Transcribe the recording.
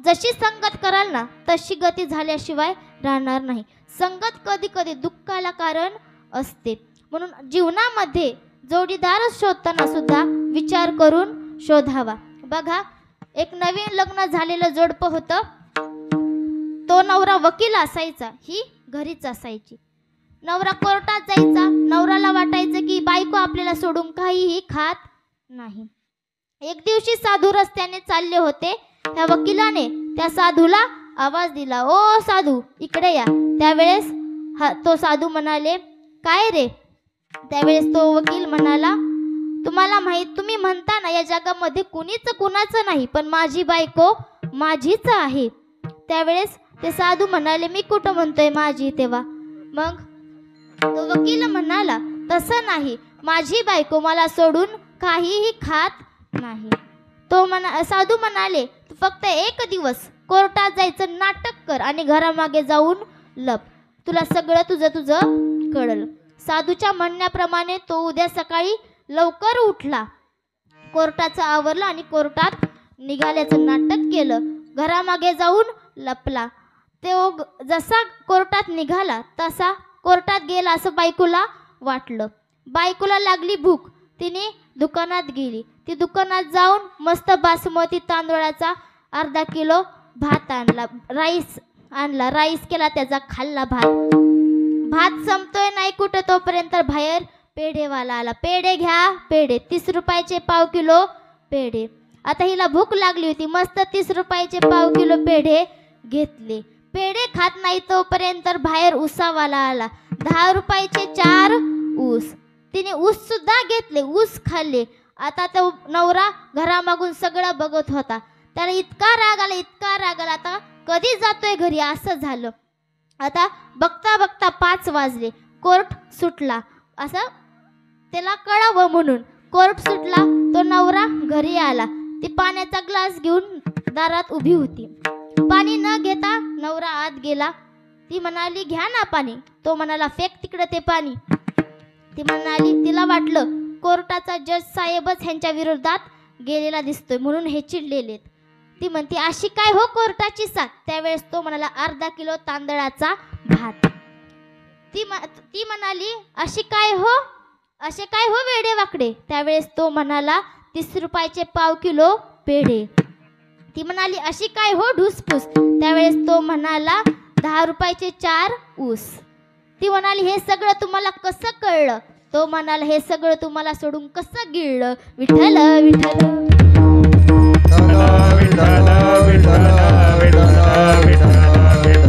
जशी संगत कराल ना तशी गती झाल्याशिवाय राहणार नाही. संगत कधी कधी दुःखाला कारण असते. म्हणून जीवनामध्ये जोडीदार शोधताना सुद्धा विचार करून शोधावा. बघा, एक नवीन लग्न झालेलं जोडपं होतं. तो नवरा वकील असायचा, ही घरीच असायची. नवरा कोर्टात जायचा. नवऱ्याला वाटायचं की बायको आपल्याला सोडून काहीही खात नाही. एक दिवशी साधू रस्त्याने चालले होते. त्या वकिलाने त्या साधूला आवाज दिला, ओ साधू इकडे या. त्यावेळेस तो साधू म्हणाले, काय रे? त्यावेळेस तो वकील म्हणाला, तुम्हाला तुम्ही म्हणता ना या जगामध्ये कुणीच कुणाचं नाही, पण माझी बायको माझीच आहे. त्यावेळेस ते साधू म्हणाले, मी कुठं म्हणतोय माझी? तेव्हा मग तो वकील म्हणाला, तसं नाही, माझी बायको मला सोडून काहीही खात नाही. साधू म्हणाले, फक्त एक दिवस कोर्टात जायचं नाटक कर आणि घरामागे जाऊन लप, तुला सगळं तुझं कळलं. साधूच्या म्हणण्याप्रमाणे तो उद्या सकाळी लवकर उठला, कोर्टाचं आवरलं आणि कोर्टात निघाल्याचं नाटक केलं. घरामागे जाऊन लपला. तो जसा कोर्टात निघाला तसा कोर्टात गेला असं बायकोला वाटलं. बायकोला लागली भूक. तिने दुकानात गेली. ती दुकानात जाऊन मस्त बासमती तांदूळाचा अर्धा किलो भात आणला, राईस केला, त्याचा खाल्ला. भात संपतोय नाही कुठं, तोपर्यंत बाहेर पेढेवाला आला. पेढे घ्या, पेढे 30 रुपयाचे पाव किलो पेढे. आता हिला भूक लागली होती. मस्त 30 रुपयाचे पाव किलो पेढे घेतले. पेढे खात नाही तोपर्यंत बाहेर ऊसावाला आला. 10 रुपयाचे 4 ऊस. तिने ऊस सुद्धा घेतले, ऊस खाल्ले. आता तो नवरा घरामागून सगळं बघत होता. त्याला इतका राग आला, आता कधी जातोय घरी असं झालं. आता बघता बघता 5 वाजले. कोर्ट सुटला. असं त्याला कळावं म्हणून कोर्ट सुटला. तो नवरा घरी आला. ती पाण्याचा ग्लास घेऊन दारात उभी होती. पाणी न घेता नवरा आत गेला. ती म्हणाली, घ्या ना पाणी. तो म्हणाला, फेक तिकडे ते पाणी. ती म्हणाली, तिला वाटलं कोर्टाचा जज साहेबच ह्यांच्या विरोधात गेलेला दिसतोय म्हणून हे चिडलेलेत. ती म्हणते, अशी काय हो कोर्टाची साथ? त्यावेळेस तो म्हणाला, अर्धा किलो तांदळाचा भात. ती म्हणाली, असे काय हो वेडे वाकडे? त्यावेळेस तो म्हणाला, 30 रुपयाचे पाव किलो पेढे. ती म्हणाली, अशी काय हो ढुसपूस? त्यावेळेस तो म्हणाला, 10 रुपयाचे 4 ऊस. ती म्हणाली, हे सगळं तुम्हाला कसं कळलं? तो म्हणाला, हे सगळं तुम्हाला सोडून कसं गिळलं? विठ्ठल विठ्ठल.